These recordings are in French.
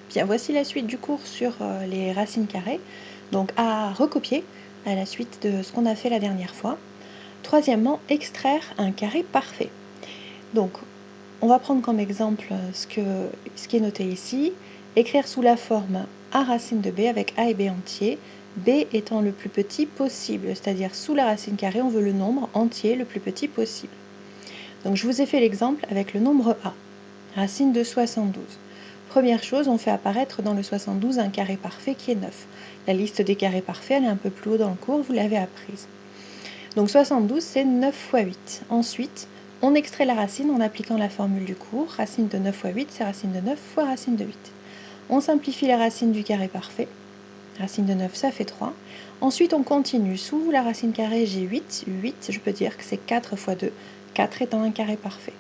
Bien, voici la suite du cours sur les racines carrées, donc à recopier à la suite de ce qu'on a fait la dernière fois. Troisièmement, extraire un carré parfait. Donc, on va prendre comme exemple ce qui est noté ici, écrire sous la forme a racine de b avec a et b entiers, b étant le plus petit possible, c'est-à-dire sous la racine carrée, on veut le nombre entier le plus petit possible. Donc, je vous ai fait l'exemple avec le nombre a, racine de 72. Première chose, on fait apparaître dans le 72 un carré parfait qui est 9. La liste des carrés parfaits, elle est un peu plus haut dans le cours, vous l'avez apprise. Donc 72, c'est 9 fois 8. Ensuite, on extrait la racine en appliquant la formule du cours. Racine de 9 fois 8, c'est racine de 9 fois racine de 8. On simplifie la racine du carré parfait. Racine de 9, ça fait 3. Ensuite, on continue. Sous la racine carrée, j'ai 8. 8, je peux dire que c'est 4 fois 2. 4 étant un carré parfait.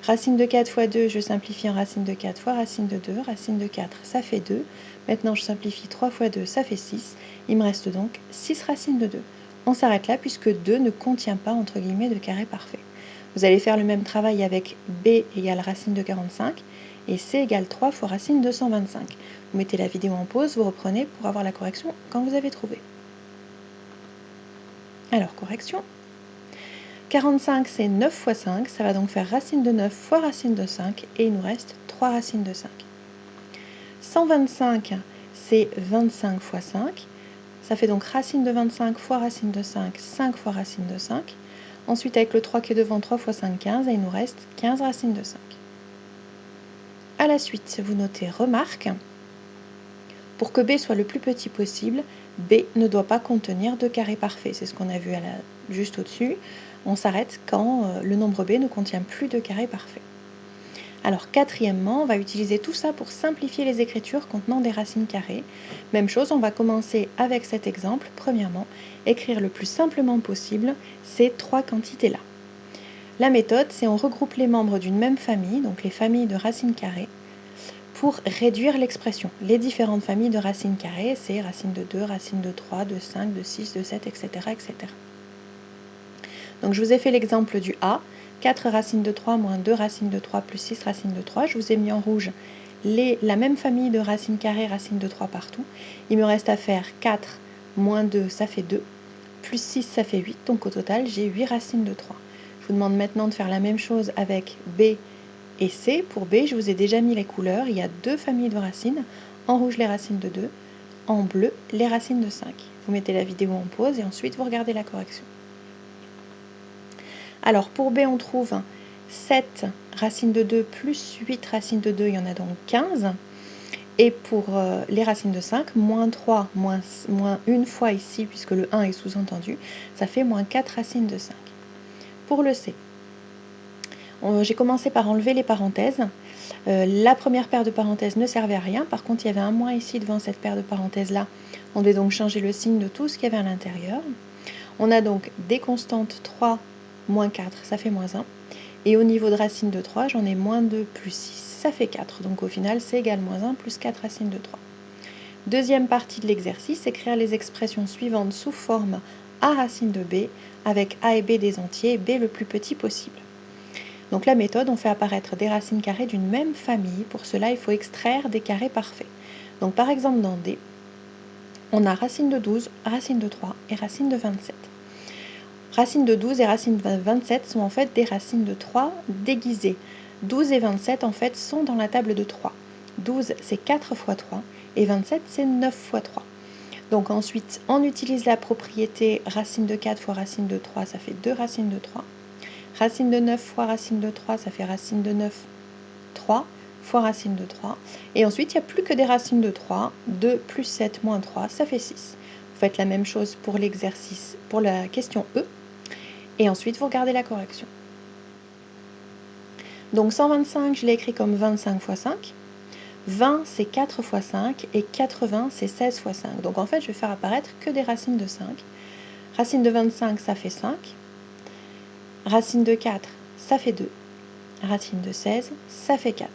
Racine de 4 fois 2, je simplifie en racine de 4 fois racine de 2. Racine de 4, ça fait 2. Maintenant, je simplifie 3 fois 2, ça fait 6. Il me reste donc 6 racines de 2. On s'arrête là puisque 2 ne contient pas, entre guillemets, de carré parfait. Vous allez faire le même travail avec b égale racine de 45 et c égale 3 fois racine de 125. Vous mettez la vidéo en pause, vous reprenez pour avoir la correction quand vous avez trouvé. Alors, correction. 45, c'est 9 fois 5, ça va donc faire racine de 9 fois racine de 5, et il nous reste 3 racines de 5. 125, c'est 25 fois 5, ça fait donc racine de 25 fois racine de 5, 5 fois racine de 5. Ensuite, avec le 3 qui est devant, 3 fois 5, 15, et il nous reste 15 racines de 5. À la suite, vous notez remarque. Pour que b soit le plus petit possible, b ne doit pas contenir de carré parfait. C'est ce qu'on a vu juste au-dessus. On s'arrête quand le nombre b ne contient plus de carré parfait. Alors quatrièmement, on va utiliser tout ça pour simplifier les écritures contenant des racines carrées. Même chose, on va commencer avec cet exemple. Premièrement, écrire le plus simplement possible ces trois quantités-là. La méthode, c'est on regroupe les membres d'une même famille, donc les familles de racines carrées, pour réduire l'expression. Les différentes familles de racines carrées, c'est racine de 2, racine de 3, de 5, de 6, de 7, etc. etc. Donc je vous ai fait l'exemple du A, 4 racines de 3 moins 2 racines de 3 plus 6 racines de 3. Je vous ai mis en rouge la même famille de racines carrées, racines de 3 partout. Il me reste à faire 4 moins 2, ça fait 2, plus 6, ça fait 8. Donc au total, j'ai 8 racines de 3. Je vous demande maintenant de faire la même chose avec B et C. Pour B, je vous ai déjà mis les couleurs. Il y a deux familles de racines. En rouge, les racines de 2. En bleu, les racines de 5. Vous mettez la vidéo en pause et ensuite vous regardez la correction. Alors pour B, on trouve 7 racines de 2 plus 8 racines de 2, il y en a donc 15. Et pour les racines de 5, moins 3, moins une fois ici, puisque le 1 est sous-entendu, ça fait moins 4 racines de 5. Pour le C, j'ai commencé par enlever les parenthèses. La première paire de parenthèses ne servait à rien. Par contre, il y avait un moins ici devant cette paire de parenthèses-là. On devait donc changer le signe de tout ce qu'il y avait à l'intérieur. On a donc des constantes 3, moins 4, ça fait moins 1. Et au niveau de racine de 3, j'en ai moins 2 plus 6, ça fait 4. Donc au final, c'est égal moins 1 plus 4 racines de 3. Deuxième partie de l'exercice, écrire les expressions suivantes sous forme a racine de b, avec a et b des entiers et b le plus petit possible. Donc la méthode, on fait apparaître des racines carrées d'une même famille. Pour cela, il faut extraire des carrés parfaits. Donc par exemple dans D, on a racine de 12, racine de 3 et racine de 27. Racine de 12 et racine de 27 sont en fait des racines de 3 déguisées. 12 et 27 en fait sont dans la table de 3. 12 c'est 4 fois 3 et 27 c'est 9 fois 3. Donc ensuite, on utilise la propriété racine de 4 fois racine de 3, ça fait 2 racines de 3. Racine de 9 fois racine de 3, ça fait racine de 9, 3 fois racine de 3. Et ensuite, il n'y a plus que des racines de 3. 2 plus 7 moins 3, ça fait 6. Vous faites la même chose pour l'exercice, pour la question E. Et ensuite, vous regardez la correction. Donc 125, je l'ai écrit comme 25 fois 5. 20, c'est 4 fois 5. Et 80, c'est 16 fois 5. Donc en fait, je vais faire apparaître que des racines de 5. Racine de 25, ça fait 5. Racine de 4, ça fait 2. Racine de 16, ça fait 4.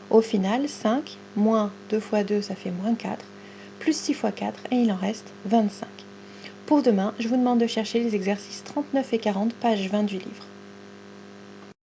Au final, 5 moins 2 fois 2, ça fait moins 4, plus 6 fois 4, et il en reste 25. Pour demain, je vous demande de chercher les exercices 39 et 40, page 20 du livre.